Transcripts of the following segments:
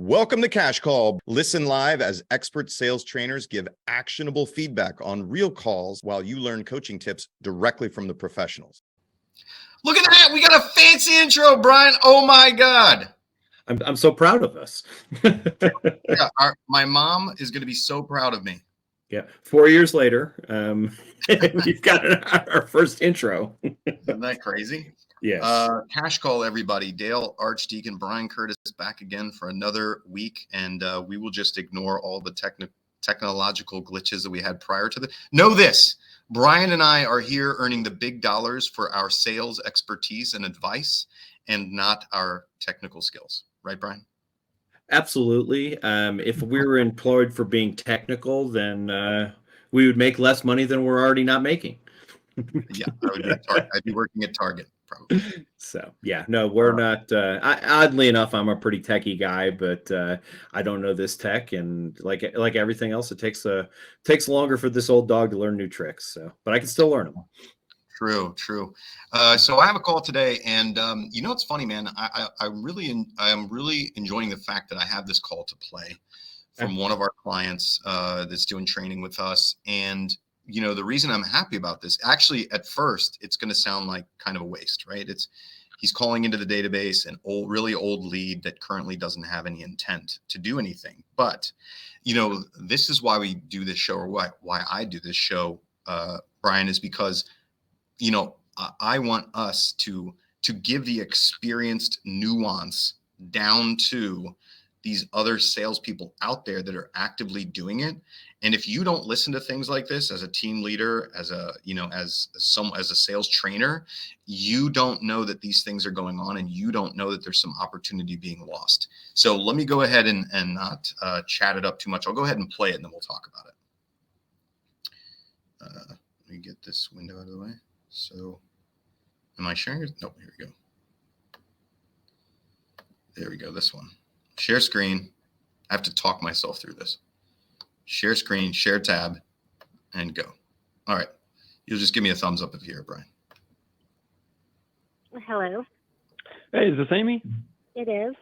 Welcome to Cash Call. Listen live as expert sales trainers give actionable feedback on real calls while you learn coaching tips directly from the professionals. Look at that. We got a fancy intro, Brian. Oh my God. I'm so proud of us. Yeah, my mom is going to be so proud of me. Yeah. 4 years later, we've got our first intro. Isn't that crazy? Yes. Cash Call, everybody. Dale, Archdekin, Brian Curtis back again for another week, and we will just ignore all the technological glitches that we had prior to the. Know this, Brian and I are here earning the big dollars for our sales expertise and advice, and not our technical skills. Right, Brian? Absolutely. If we were employed for being technical, then we would make less money than we're already not making. Yeah, I'd be working at Target probably. So yeah, no, we're not. Oddly enough, I'm a pretty techie guy, but I don't know this tech, and like everything else, it takes longer for this old dog to learn new tricks. So, but I can still learn them. True. So I have a call today, and it's funny, man. I'm really enjoying the fact that I have this call to play from one of our clients that's doing training with us, and the reason I'm happy about this, actually, at first, it's going to sound like kind of a waste, right? He's calling into the database an really old lead that currently doesn't have any intent to do anything. But, this is why we do this show, or why I do this show, Brian, is because, I want us to give the experienced nuance down to these other salespeople out there that are actively doing it. And if you don't listen to things like this as a team leader, as a sales trainer, you don't know that these things are going on, and you don't know that there's some opportunity being lost. So let me go ahead and not chat it up too much. I'll go ahead and play it, and then we'll talk about it. Let me get this window out of the way. So am I sharing it? No, here we go. There we go. This one. Share screen. I have to talk myself through this. Share screen, share tab, and go. All right. You'll just give me a thumbs up if you hear it, Brian. Hello. Hey, is this Amy? It is.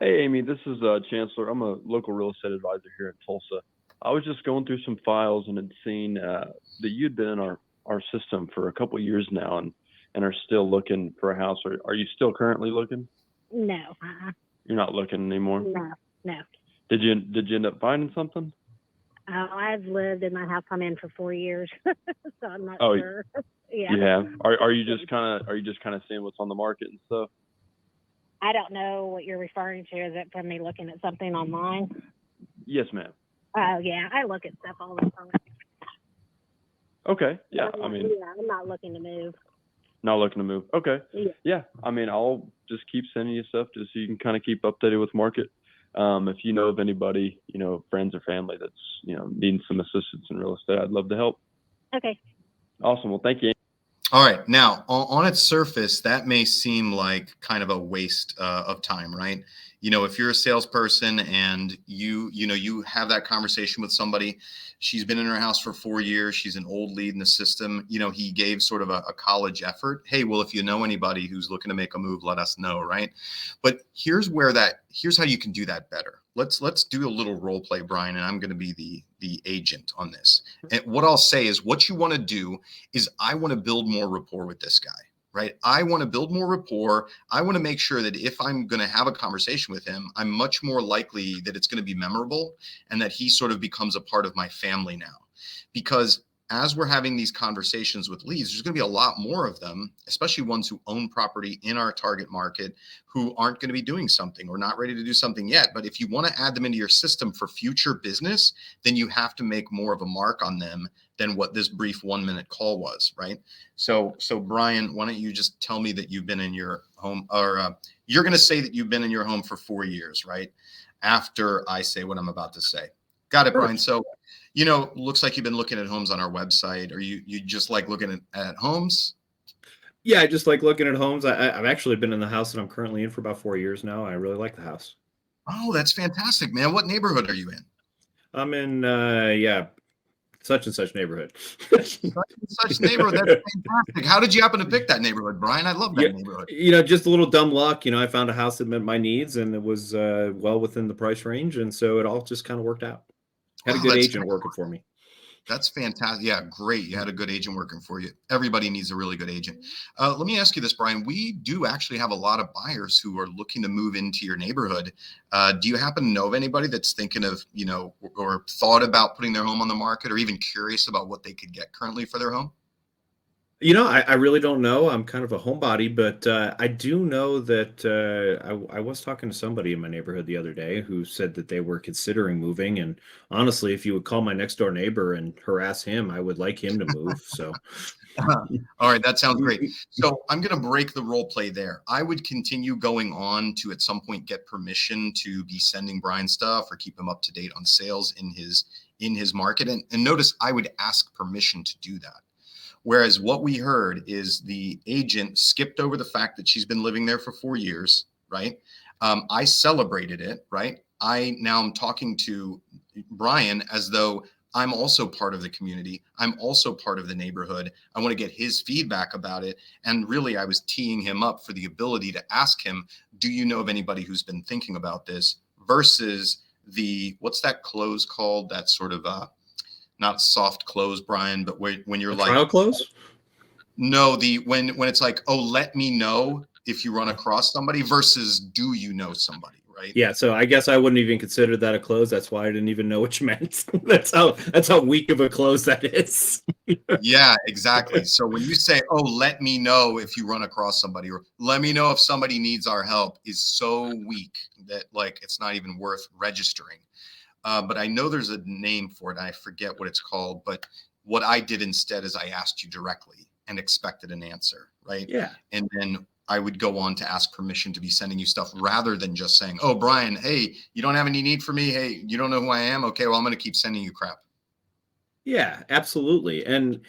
Hey, Amy, this is Chancellor. I'm a local real estate advisor here in Tulsa. I was just going through some files and had seen that you'd been in our system for a couple of years now and are still looking for a house. Are you still currently looking? No. You're not looking anymore? No. Did you end up finding something? Oh, I've lived in the house I'm in for 4 years, so I'm not sure. Yeah. You have. Are you just kind of seeing what's on the market and stuff? I don't know what you're referring to. Is it from me looking at something online? Yes, ma'am. Oh, yeah. I look at stuff all the time. Okay. Yeah. I'm not looking to move. Not looking to move. Okay. Yeah. I'll just keep sending you stuff just so you can kind of keep updated with market. If you know of anybody, friends or family that's, needing some assistance in real estate, I'd love to help. Okay. Awesome. Well, thank you. All right. Now, on its surface, that may seem like kind of a waste of time, right? If you're a salesperson and you have that conversation with somebody, she's been in her house for 4 years. She's an old lead in the system. He gave sort of a college effort. Hey, well, if you know anybody who's looking to make a move, let us know, right? But here's how you can do that better. Let's do a little role play, Brian, and I'm going to be the agent on this. And what I'll say is, what you want to do is, I want to build more rapport with this guy. Right? I want to build more rapport. I want to make sure that if I'm going to have a conversation with him, I'm much more likely that it's going to be memorable and that he sort of becomes a part of my family now. Because as we're having these conversations with leads, there's going to be a lot more of them, especially ones who own property in our target market who aren't going to be doing something or not ready to do something yet. But if you want to add them into your system for future business, then you have to make more of a mark on them than what this brief 1-minute call was, right? So Brian, why don't you just tell me that you've been in your home, or you're going to say that you've been in your home for 4 years, right? After I say what I'm about to say. Got it, Brian. So, looks like you've been looking at homes on our website. Are you just like looking at homes? Yeah, I just like looking at homes. I've actually been in the house that I'm currently in for about 4 years now. I really like the house. Oh, that's fantastic, man. What neighborhood are you in? I'm in, such and such neighborhood. Such and such neighborhood. That's fantastic. How did you happen to pick that neighborhood, Brian? I love that neighborhood. Just a little dumb luck. I found a house that met my needs, and it was well within the price range, and so it all just kind of worked out. Had a good agent working for me. That's fantastic. Yeah, great. You had a good agent working for you. Everybody needs a really good agent. Let me ask you this, Brian. We do actually have a lot of buyers who are looking to move into your neighborhood. Do you happen to know of anybody that's thinking of, or thought about putting their home on the market, or even curious about what they could get currently for their home? I really don't know. I'm kind of a homebody, but I do know that I was talking to somebody in my neighborhood the other day who said that they were considering moving. And honestly, if you would call my next door neighbor and harass him, I would like him to move. So, all right, that sounds great. So I'm going to break the role play there. I would continue going on to at some point get permission to be sending Brian stuff or keep him up to date on sales in his market. And notice I would ask permission to do that. Whereas what we heard is the agent skipped over the fact that she's been living there for 4 years, right? I celebrated it, right? Now I'm talking to Brian as though I'm also part of the community. I'm also part of the neighborhood. I want to get his feedback about it. And really, I was teeing him up for the ability to ask him, do you know of anybody who's been thinking about this? Versus what's that close called? That sort of, not soft close, Brian, but when you're like trial close. No, when it's like, oh, let me know if you run across somebody versus do you know somebody, right? Yeah. So I guess I wouldn't even consider that a close. That's why I didn't even know what you meant. That's how weak of a close that is. Yeah, exactly. So when you say, oh, let me know if you run across somebody, or let me know if somebody needs our help, is so weak that it's not even worth registering. But I know there's a name for it. I forget what it's called. But what I did instead is I asked you directly and expected an answer, right? Yeah. And then I would go on to ask permission to be sending you stuff rather than just saying, oh, Brian, hey, you don't have any need for me. Hey, you don't know who I am. Okay, well, I'm going to keep sending you crap. Yeah, absolutely. And,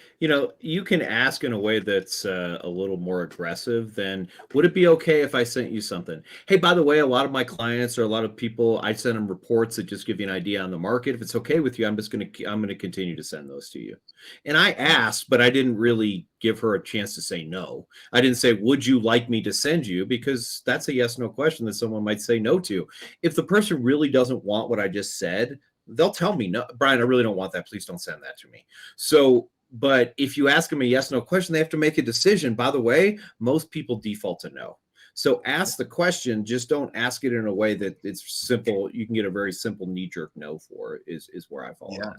you can ask in a way that's a little more aggressive than, would it be okay if I sent you something? Hey, by the way, a lot of my clients or a lot of people, I send them reports that just give you an idea on the market. If it's okay with you, I'm going to continue to send those to you. And I asked, but I didn't really give her a chance to say no. I didn't say, would you like me to send you? Because that's a yes, no question that someone might say no to. If the person really doesn't want what I just said, they'll tell me, no, Brian, I really don't want that. Please don't send that to me. So, but if you ask them a yes, no question, they have to make a decision. By the way, most people default to no. So ask the question, just don't ask it in a way that it's simple. You can get a very simple knee-jerk no for it is where I fall on.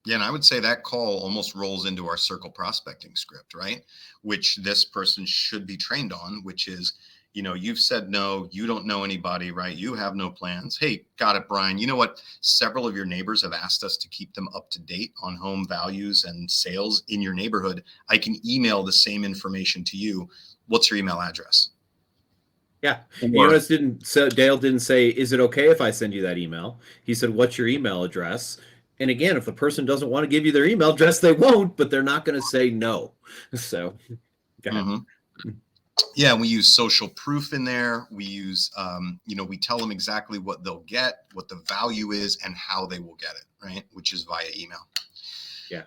Yeah, and I would say that call almost rolls into our circle prospecting script, right? Which this person should be trained on, which is, you've said no, you don't know anybody, right? You have no plans. Hey, got it, Brian. You know what? Several of your neighbors have asked us to keep them up to date on home values and sales in your neighborhood. I can email the same information to you. What's your email address? Yeah. Dale didn't say, is it okay if I send you that email? He said, what's your email address? And again, if the person doesn't want to give you their email address, they won't, but they're not going to say no. So, go ahead. Mm-hmm. Yeah, we use social proof in there. We use, we tell them exactly what they'll get, what the value is, and how they will get it, right? Which is via email. Yeah.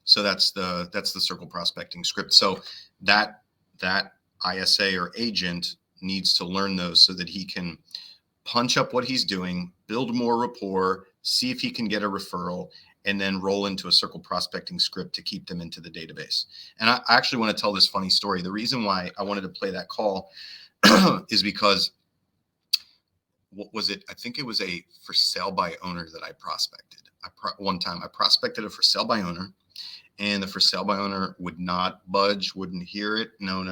So that's the circle prospecting script. So that ISA or agent needs to learn those so that he can punch up what he's doing, build more rapport, see if he can get a referral, and then roll into a circle prospecting script to keep them into the database. And I actually want to tell this funny story. The reason why I wanted to play that call is because, what was it? I think it was a for sale by owner that I prospected. One time I prospected a for sale by owner, and the for sale by owner would not budge, wouldn't hear it. No,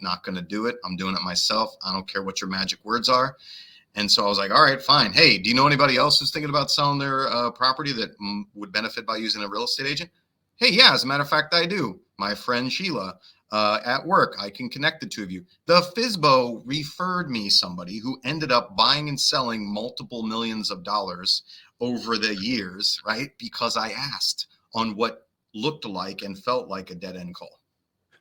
not going to do it. I'm doing it myself. I don't care what your magic words are. And so I was like, all right, fine. Hey, do you know anybody else who's thinking about selling their property that would benefit by using a real estate agent? Hey, yeah, as a matter of fact, I do. My friend Sheila at work, I can connect the two of you. The FSBO referred me somebody who ended up buying and selling multiple millions of dollars over the years, right? Because I asked on what looked like and felt like a dead end call.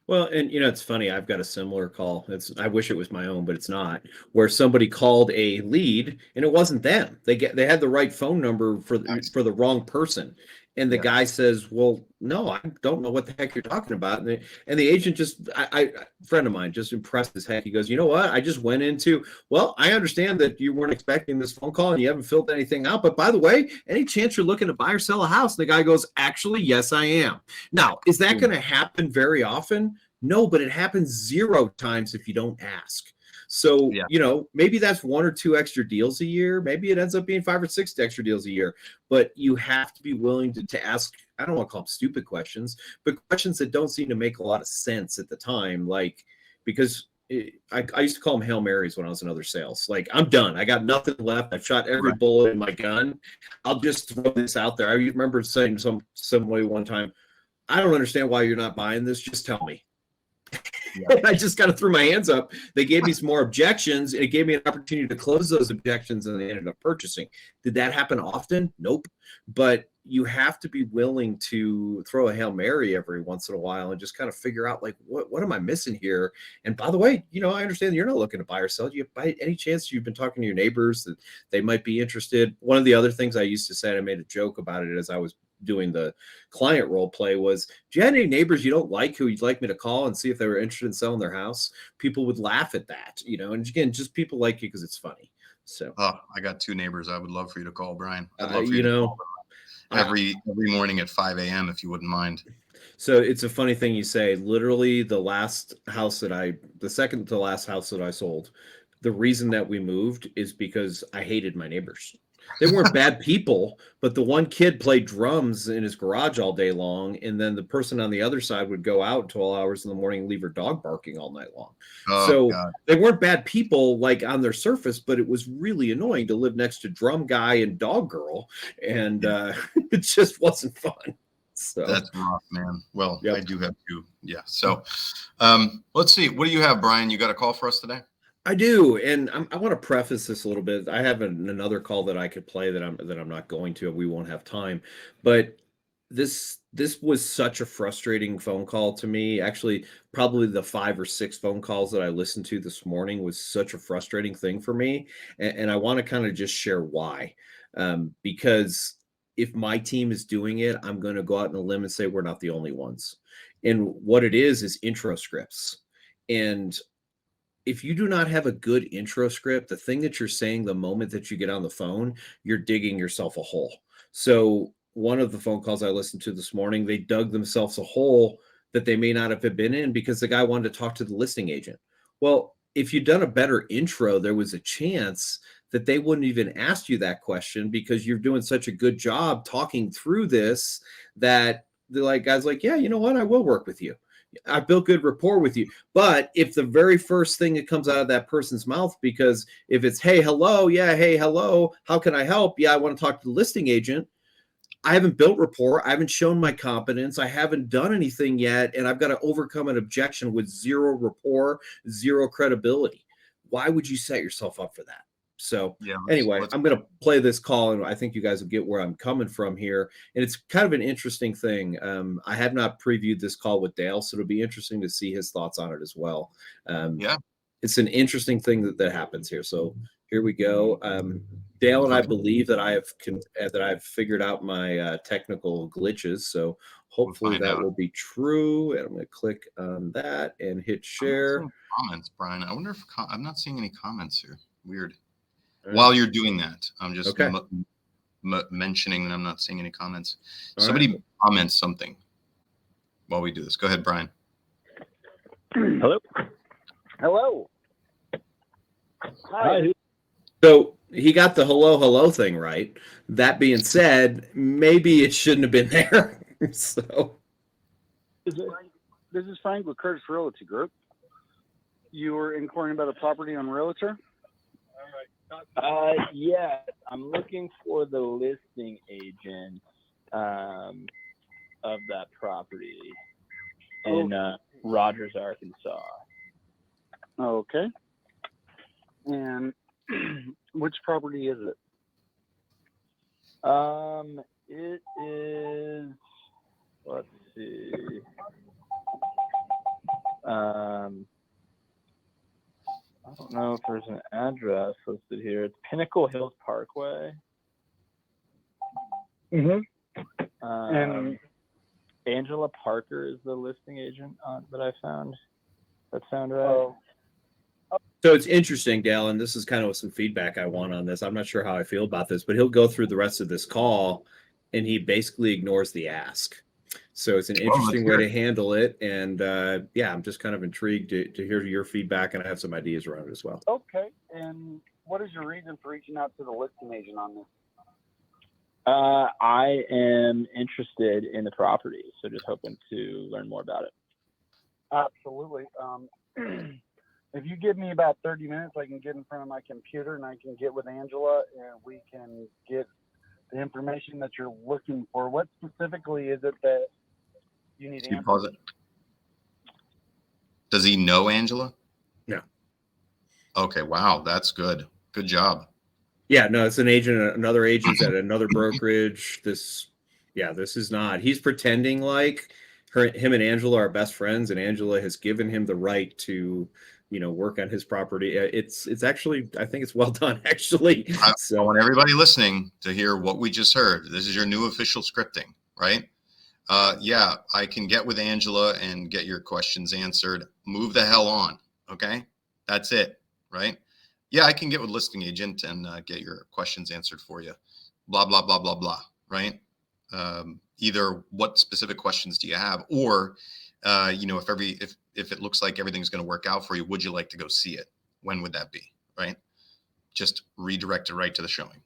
Well, and it's funny. I've got a similar call. I wish it was my own, but it's not. Where somebody called a lead and it wasn't them. They had the right phone number for the wrong person, And the guy says, well, no, I don't know what the heck you're talking about. And the agent just, a friend of mine, just impressed as heck. He goes, you know what? I just went into, well, I understand that you weren't expecting this phone call and you haven't filled anything out. But by the way, any chance you're looking to buy or sell a house? And the guy goes, actually, yes, I am. Now, is that going to happen very often? No, but it happens 0 times if you don't ask. So, maybe that's 1 or 2 extra deals a year. Maybe it ends up being 5 or 6 extra deals a year. But you have to be willing to ask, I don't want to call them stupid questions, but questions that don't seem to make a lot of sense at the time. Like, because I used to call them Hail Marys when I was in other sales. Like, I'm done. I got nothing left. I've shot every bullet in my gun. I'll just throw this out there. I remember saying somebody one time, I don't understand why you're not buying this. Just tell me. I just kind of threw my hands up. They gave me some more objections, and it gave me an opportunity to close those objections, and they ended up purchasing. Did that happen often? Nope. But you have to be willing to throw a Hail Mary every once in a while and just kind of figure out, like, what am I missing here? And by the way, I understand you're not looking to buy or sell. You by any chance you've been talking to your neighbors that they might be interested? One of the other things I used to say, and I made a joke about it as I was doing the client role play, was, do you have any neighbors you don't like who you'd like me to call and see if they were interested in selling their house? People would laugh at that, and again, just people like you because it's funny. So I got 2 neighbors I would love for you to call, Brian. I'd love for you to call them every morning at 5 a.m. if you wouldn't mind. So it's a funny thing you say. Literally the second to last house that I sold, the reason that we moved is because I hated my neighbors. They weren't bad people, but the one kid played drums in his garage all day long, and then the person on the other side would go out 12 hours in the morning and leave her dog barking all night long. God. They weren't bad people, like, on their surface, but it was really annoying to live next to drum guy and dog girl, and it just wasn't fun. So that's rough, man. Well, I do have 2. Yeah. So let's see. What do you have, Brian? You got a call for us today? I do, and I want to preface this a little bit. I have another call that I could play that I'm not going to. We won't have time, but this was such a frustrating phone call to me. Actually, probably the 5 or 6 phone calls that I listened to this morning was such a frustrating thing for me, and I want to kind of just share why. Because if my team is doing it, I'm going to go out on a limb and say we're not the only ones. And what it is intro scripts. And if you do not have a good intro script, the thing that you're saying the moment that you get on the phone, you're digging yourself a hole. So one of the phone calls I listened to this morning, they dug themselves a hole that they may not have been in because the guy wanted to talk to the listing agent. Well, if you'd done a better intro, there was a chance that they wouldn't even ask you that question because you're doing such a good job talking through this that they're like, guys, like, yeah, you know what? I will work with you. I built good rapport with you. But if the very first thing that comes out of that person's mouth, because if it's, hey, hello, yeah, hey, hello, how can I help? Yeah, I want to talk to the listing agent. I haven't built rapport. I haven't shown my competence. I haven't done anything yet. And I've got to overcome an objection with 0 rapport, 0 credibility. Why would you set yourself up for that? So anyway, I'm going to play this call, and I think you guys will get where I'm coming from here. And it's kind of an interesting thing. I have not previewed this call with Dale, so it'll be interesting to see his thoughts on it as well. It's an interesting thing that happens here. So here we go. Dale and I believe that I've figured out my technical glitches. So hopefully that will be true. And I'm going to click on that and hit share. Comments, Brian. I wonder if I'm not seeing any comments here. Weird. While you're doing that, I'm just mentioning that I'm not seeing any comments. Somebody comments something while we do this. Go ahead, Brian. Hello. Hello. Hi. So he got the hello thing right. That being said, maybe it shouldn't have been there. So this is Frank with Curtis Realty Group. You were inquiring about a property on Realtor? Yeah, I'm looking for the listing agent of that property in Rogers, Arkansas. Okay. And which property is it? It is, let's see. I don't know if there's an address listed here. It's Pinnacle Hills Parkway. Mm-hmm. And Angela Parker is the listing agent that I found. That sound right? oh, So it's interesting, Dale, and this is kind of some feedback I want on this. I'm not sure how I feel about this, but he'll go through the rest of this call and he basically ignores the ask. So it's an interesting way to handle it. And yeah, I'm just kind of intrigued to hear your feedback, and I have some ideas around it as well. okay. And what is your reason for reaching out to the listing agent on this? I am interested in the property, so just hoping to learn more about it. Absolutely. If you give me about 30 minutes, I can get in front of my computer and I can get with Angela and we can get the information that you're looking for. What specifically is it that you need Can you answers? pause it? Does he know Angela? No. Okay. Wow. That's good. Good job. Yeah, no, it's an agent, another agent's at another brokerage. This is not. He's pretending like him and Angela are best friends, and Angela has given him the right to, work on his property. It's actually, I think it's well done, actually. I want everybody listening to hear what we just heard. This is your new official scripting, right? Yeah, I can get with Angela and get your questions answered. Move the hell on. Okay. That's it. Right. Yeah, I can get with listing agent and get your questions answered for you. Blah, blah, blah, blah, blah. Right. Either what specific questions do you have, or, if it looks like everything's going to work out for you, would you like to go see it? When would that be? Right. Just redirect it right to the showing.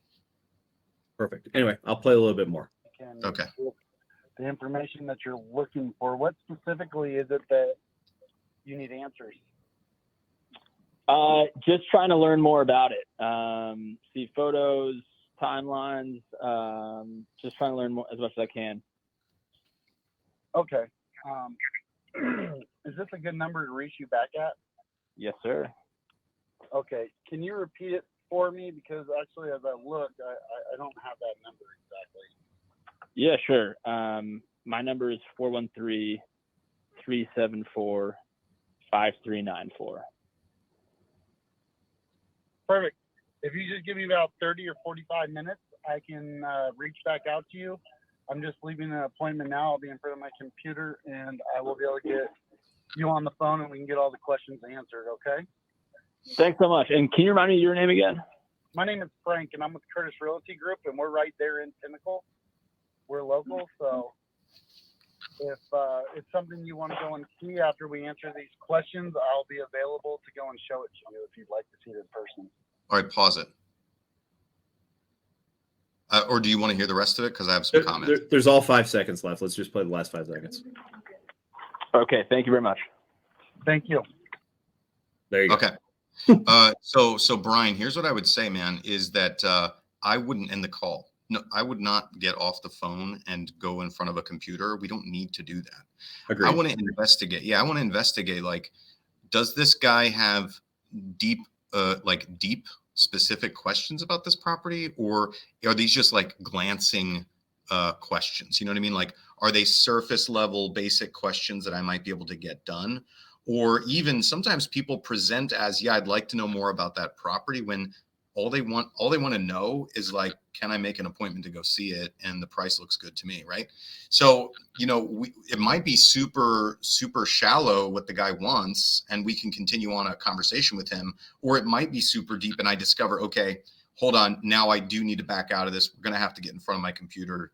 Perfect. Anyway, I'll play a little bit more. Okay. The information that you're looking for, what specifically is it that you need answers? Just trying to learn more about it. See photos, timelines, just trying to learn more as much as I can. Okay. Is this a good number to reach you back at? Yes, sir. Okay. Can you repeat it for me? Because actually, as I look, I don't have that number exactly. Yeah, sure. My number is 413-374-5394. Perfect. If you just give me about 30 or 45 minutes, I can reach back out to you. I'm just leaving an appointment now. I'll be in front of my computer, and I will be able to get you on the phone, and we can get all the questions answered, okay? Thanks so much. And can you remind me your name again? My name is Frank, and I'm with Curtis Realty Group, and we're right there in Pinnacle. We're local, so if it's something you want to go and see after we answer these questions, I'll be available to go and show it to you if you'd like to see it in person. All right. Pause it. Or do you want to hear the rest of it? Because I have some comments. There's all 5 seconds left. Let's just play the last 5 seconds. Okay. Thank you very much. Thank you. There you go. Okay. So Brian, here's what I would say, man, is that I wouldn't end the call. No, I would not get off the phone and go in front of a computer. We don't need to do that. Agreed. I want to investigate. Yeah, I want to investigate. Like, does this guy have deep specific questions about this property, or are these just like glancing questions? You know what I mean? Like, are they surface level basic questions that I might be able to get done? Or even sometimes people present as, yeah, I'd like to know more about that property, when all they want to know is like, can I make an appointment to go see it? And the price looks good to me. Right. So, it might be super, super shallow what the guy wants, and we can continue on a conversation with him, or it might be super deep. And I discover, okay, hold on. Now I do need to back out of this. We're going to have to get in front of my computer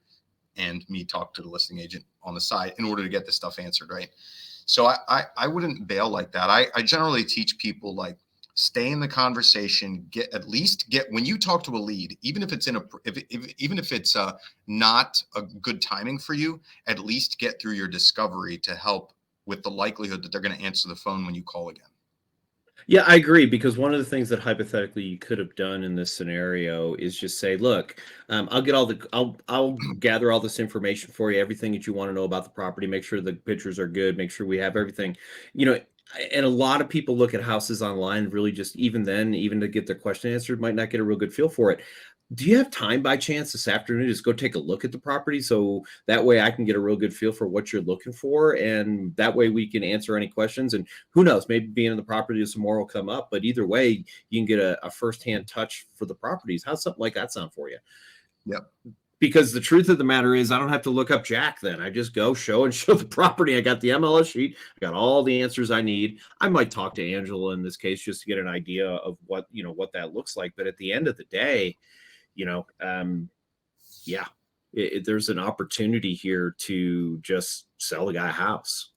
and me talk to the listing agent on the side in order to get this stuff answered. Right. So I wouldn't bail like that. I generally teach people, like, stay in the conversation, get when you talk to a lead, even if it's even if it's not a good timing for you, at least get through your discovery to help with the likelihood that they're going to answer the phone when you call again. Yeah, I agree, because one of the things that hypothetically you could have done in this scenario is just say, look, I'll gather all this information for you, everything that you want to know about the property, make sure the pictures are good, make sure we have everything, and a lot of people look at houses online, really just even to get their question answered, might not get a real good feel for it. Do you have time by chance this afternoon to just go take a look at the property, so that way I can get a real good feel for what you're looking for, and that way we can answer any questions? And who knows, maybe being in the property some more will come up, but either way you can get a firsthand touch for the properties. How's something like that sound for you? Yep. because the truth of the matter is I don't have to look up Jack then. I just go show the property. I got the MLS sheet. I got all the answers I need. I might talk to Angela in this case just to get an idea of what that looks like. But at the end of the day, there's an opportunity here to just sell the guy a house.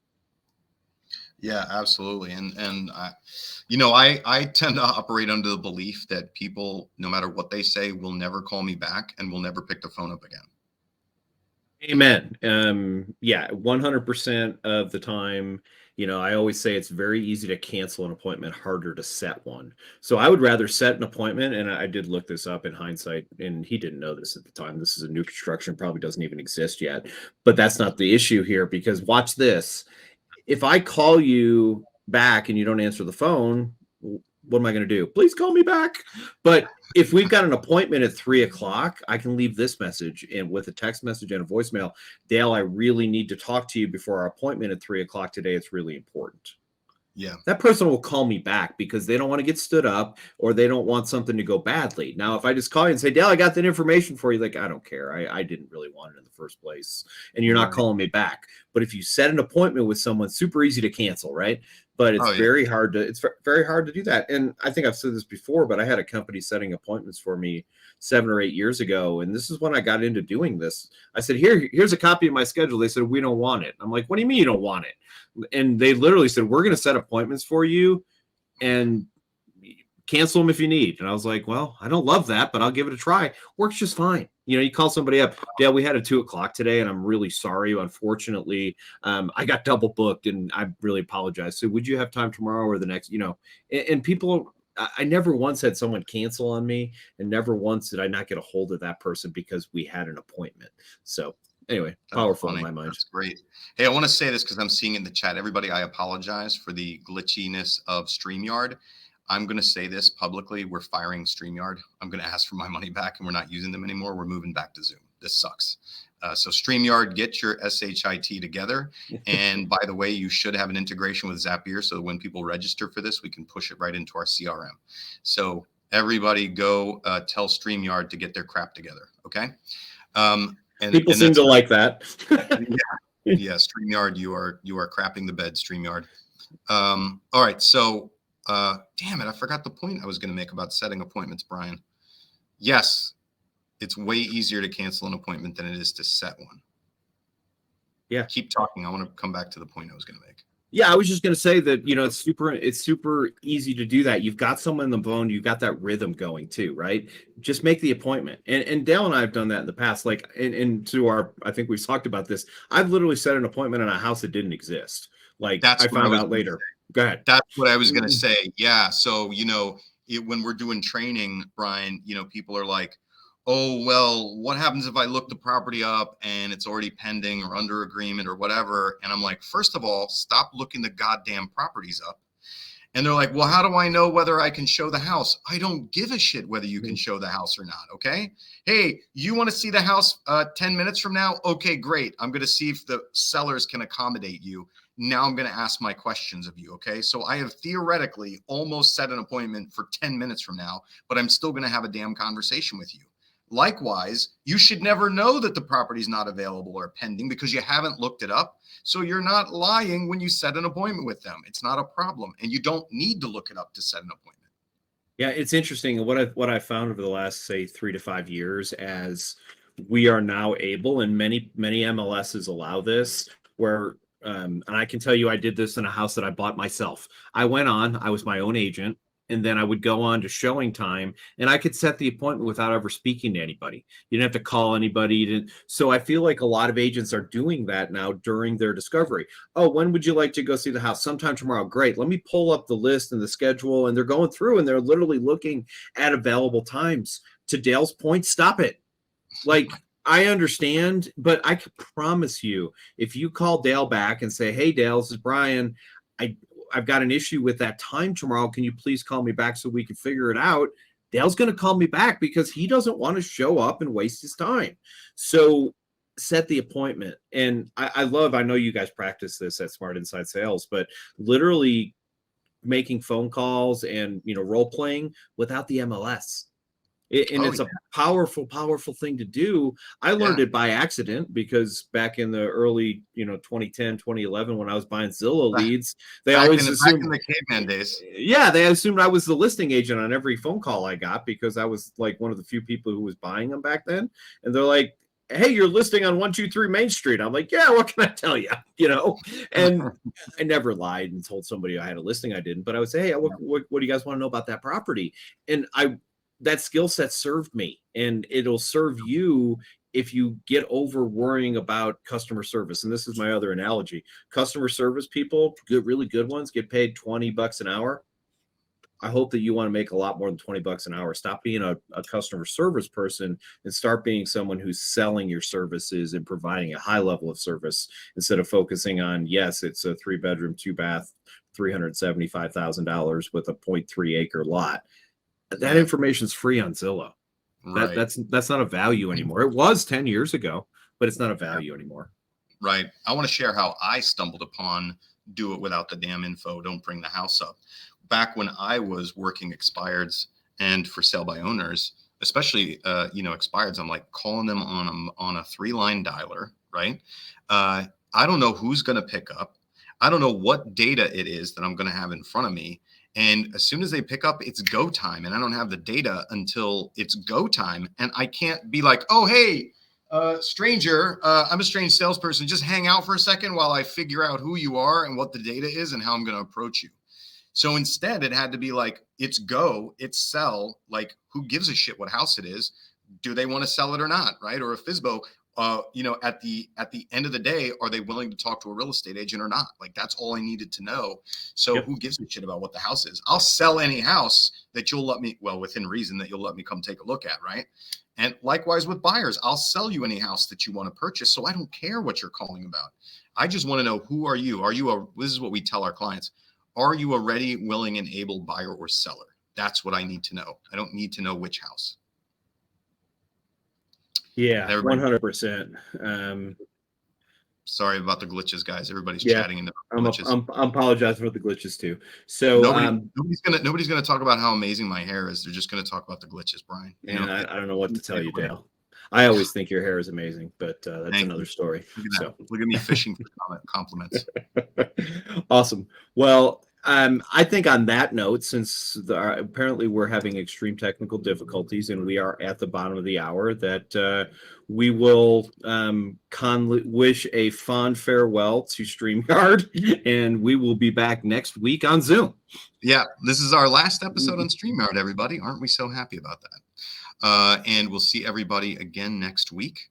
Yeah, absolutely. And I tend to operate under the belief that people, no matter what they say, will never call me back and will never pick the phone up again. Amen. 100% of the time, I always say it's very easy to cancel an appointment, harder to set one. So I would rather set an appointment, and I did look this up in hindsight, and he didn't know this at the time. This is a new construction, probably doesn't even exist yet, but that's not the issue here, because watch this. If I call you back and you don't answer the phone, what am I going to do? Please call me back. But if we've got an appointment at 3:00, I can leave this message and with a text message and a voicemail. Dale, I really need to talk to you before our appointment at 3:00 today. It's really important. Yeah. That person will call me back because they don't want to get stood up or they don't want something to go badly. Now, if I just call you and say, Dale, I got that information for you, like, I don't care. I didn't really want it in the first place. And you're not calling me back. But if you set an appointment with someone, super easy to cancel, right? But it's very hard to do that. And I think I've said this before, but I had a company setting appointments for me 7 or 8 years ago. And this is when I got into doing this. I said, here's a copy of my schedule. They said, we don't want it. I'm like, what do you mean you don't want it? And they literally said, we're going to set appointments for you and cancel them if you need. And I was like, well, I don't love that, but I'll give it a try. Works just fine. You call somebody up, Dale, we had a 2:00 today and I'm really sorry. Unfortunately, I got double booked and I really apologize. So would you have time tomorrow or the next, and people, I never once had someone cancel on me, and never once did I not get a hold of that person because we had an appointment. So anyway, powerful in my mind. That's great. Hey, I want to say this because I'm seeing in the chat, everybody, I apologize for the glitchiness of StreamYard. I'm going to say this publicly. We're firing StreamYard. I'm going to ask for my money back, and we're not using them anymore. We're moving back to Zoom. This sucks. So StreamYard, get your SHIT together. And by the way, you should have an integration with Zapier, so when people register for this, we can push it right into our CRM. So everybody go tell StreamYard to get their crap together, okay? And people seem to like that. Yeah, StreamYard, you are crapping the bed, StreamYard. All right, so damn it, I forgot the point I was going to make about setting appointments, Brian. Yes, it's way easier to cancel an appointment than it is to set one. Yeah. Keep talking. I want to come back to the point I was going to make. Yeah, I was just going to say that, it's super easy to do that. You've got someone on the phone, you've got that rhythm going too, right? Just make the appointment. And Dale and I have done that in the past. Like, and to I think we've talked about this. I've literally set an appointment in a house that didn't exist. Like, I found out later. Go ahead. That's what I was going to say. Yeah. So, when we're doing training, Brian, people are like, oh, well, what happens if I look the property up and it's already pending or under agreement or whatever? And I'm like, first of all, stop looking the goddamn properties up. And they're like, well, how do I know whether I can show the house? I don't give a shit whether you can show the house or not. Okay. Hey, you want to see the house 10 minutes from now? Okay, great. I'm going to see if the sellers can accommodate you. Now I'm going to ask my questions of you. Okay. So I have theoretically almost set an appointment for 10 minutes from now, but I'm still going to have a damn conversation with you. Likewise, you should never know that the property is not available or pending because you haven't looked it up. So you're not lying when you set an appointment with them. It's not a problem. And you don't need to look it up to set an appointment. Yeah, it's interesting. What I found over the last, say, 3 to 5 years, as we are now able, and many MLSs allow this, where and I can tell you I did this in a house that I bought myself. I was my own agent. And then I would go on to showing time and I could set the appointment without ever speaking to anybody. You didn't have to call anybody. So I feel like a lot of agents are doing that now during their discovery. Oh, when would you like to go see the house? Sometime tomorrow. Great. Let me pull up the list and the schedule. And they're going through and they're literally looking at available times. To Dale's point, stop it. Like, I understand, but I can promise you, if you call Dale back and say, hey, Dale, this is Brian. I've got an issue with that time tomorrow. Can you please call me back so we can figure it out? Dale's going to call me back because he doesn't want to show up and waste his time. So set the appointment. And I know you guys practice this at Smart Inside Sales, but literally making phone calls and, role playing without the MLS. It's a powerful thing to do. I learned it by accident because back in the early, 2010, 2011, when I was buying Zillow leads, they always assumed back in the caveman days. Yeah, they assumed I was the listing agent on every phone call I got because I was like one of the few people who was buying them back then. And they're like, "Hey, you're listing on 123 Main Street." I'm like, "Yeah, what can I tell you?" And I never lied and told somebody I had a listing. I didn't, but I would say, "Hey, what do you guys want to know about that property?" And that skill set served me, and it'll serve you if you get over worrying about customer service. And this is my other analogy. Customer service people, really good ones, get paid $20 an hour. I hope that you want to make a lot more than $20 an hour. Stop being a customer service person and start being someone who's selling your services and providing a high level of service instead of focusing on, yes, it's a 3-bedroom, 2-bath, $375,000 with a 0.3 acre lot. That information's free on Zillow. Right. That's not a value anymore. It was 10 years ago, but it's not a value anymore. Right. I want to share how I stumbled upon do it without the damn info. Don't bring the house up. Back when I was working expireds and for sale by owners, especially, expireds, I'm like calling them on a 3-line dialer. Right. I don't know who's going to pick up. I don't know what data it is that I'm going to have in front of me. And as soon as they pick up, it's go time. And I don't have the data until it's go time. And I can't be like, "Oh, hey, stranger, I'm a strange salesperson. Just hang out for a second while I figure out who you are and what the data is and how I'm going to approach you." So instead, it had to be like, it's go, it's sell. Like, who gives a shit what house it is? Do they want to sell it or not? Right. Or a FSBO, at the end of the day, are they willing to talk to a real estate agent or not? Like, that's all I needed to know. So Who gives a shit about what the house is? I'll sell any house that you'll let me, well, within reason, that you'll let me come take a look at. Right. And likewise with buyers, I'll sell you any house that you want to purchase. So I don't care what you're calling about. I just want to know, who are you? This is what we tell our clients. Are you a ready, willing, and able buyer or seller? That's what I need to know. I don't need to know which house. Yeah, 100%. Sorry about the glitches, guys. Everybody's chatting in the glitches. I'm apologizing for the glitches too. So nobody's gonna talk about how amazing my hair is. They're just gonna talk about the glitches, Brian. And I don't know what to tell you, Dale. I always think your hair is amazing, but that's another story. Look at me fishing for compliments. Awesome. Well, I think on that note, since apparently we're having extreme technical difficulties and we are at the bottom of the hour, that we will wish a fond farewell to StreamYard, and we will be back next week on Zoom. Yeah, this is our last episode on StreamYard, everybody. Aren't we so happy about that? And we'll see everybody again next week.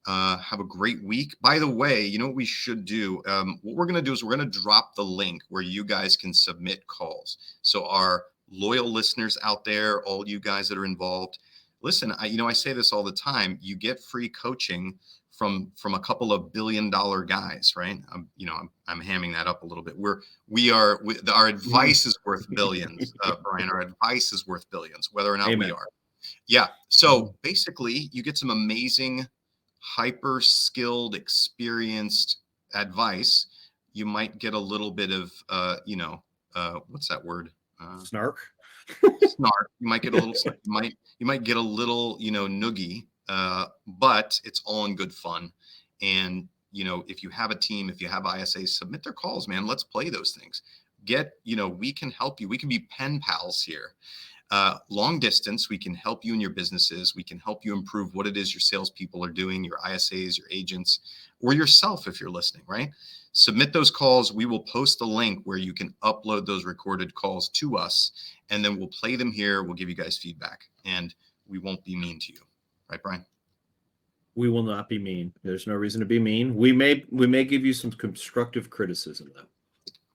Have a great week. By the way, you know what we should do? What we're going to do is we're going to drop the link where you guys can submit calls. So our loyal listeners out there, all you guys that are involved, listen, I say this all the time. You get free coaching from a couple of $1 billion guys, right? I'm hamming that up a little bit. Our advice is worth billions, Brian. Our advice is worth billions, whether or not we are. Yeah. So basically, you get some amazing, hyper skilled, experienced advice. You might get a little bit of, what's that word? Snark. Snark. You might get a little. you might get a little, noogie. But it's all in good fun. And if you have a team, if you have ISAs, submit their calls, man. Let's play those things. We can help you. We can be pen pals here. Long distance, we can help you in your businesses. We can help you improve what it is your salespeople are doing, your ISAs, your agents, or yourself if you're listening, right? Submit those calls. We will post a link where you can upload those recorded calls to us, and then we'll play them here. We'll give you guys feedback, and we won't be mean to you. Right, Brian? We will not be mean. There's no reason to be mean. We may give you some constructive criticism, though.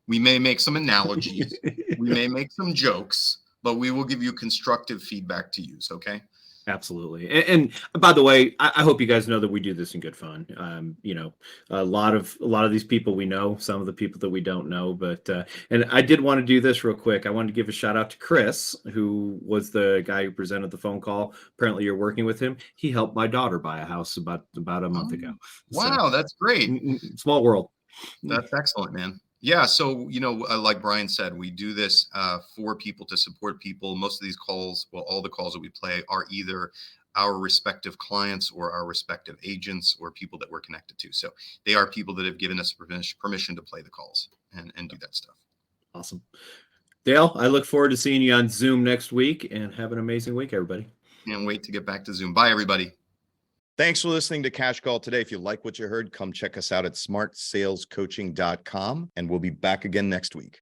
We may make some analogies. We may make some jokes, but we will give you constructive feedback to use. Okay. Absolutely. And by the way, I hope you guys know that we do this in good fun. A lot of these people we know, some of the people that we don't know, but and I did want to do this real quick. I wanted to give a shout out to Chris, who was the guy who presented the phone call. Apparently you're working with him. He helped my daughter buy a house about a month ago. Wow. That's great. Small world. That's excellent, man. Yeah. So, like Brian said, we do this for people, to support people. Most of these calls, well, all the calls that we play are either our respective clients or our respective agents or people that we're connected to. So they are people that have given us permission to play the calls and do that stuff. Awesome. Dale, I look forward to seeing you on Zoom next week, and have an amazing week, everybody. Can't wait to get back to Zoom. Bye, everybody. Thanks for listening to Cash Call today. If you like what you heard, come check us out at smartsalescoaching.com, and we'll be back again next week.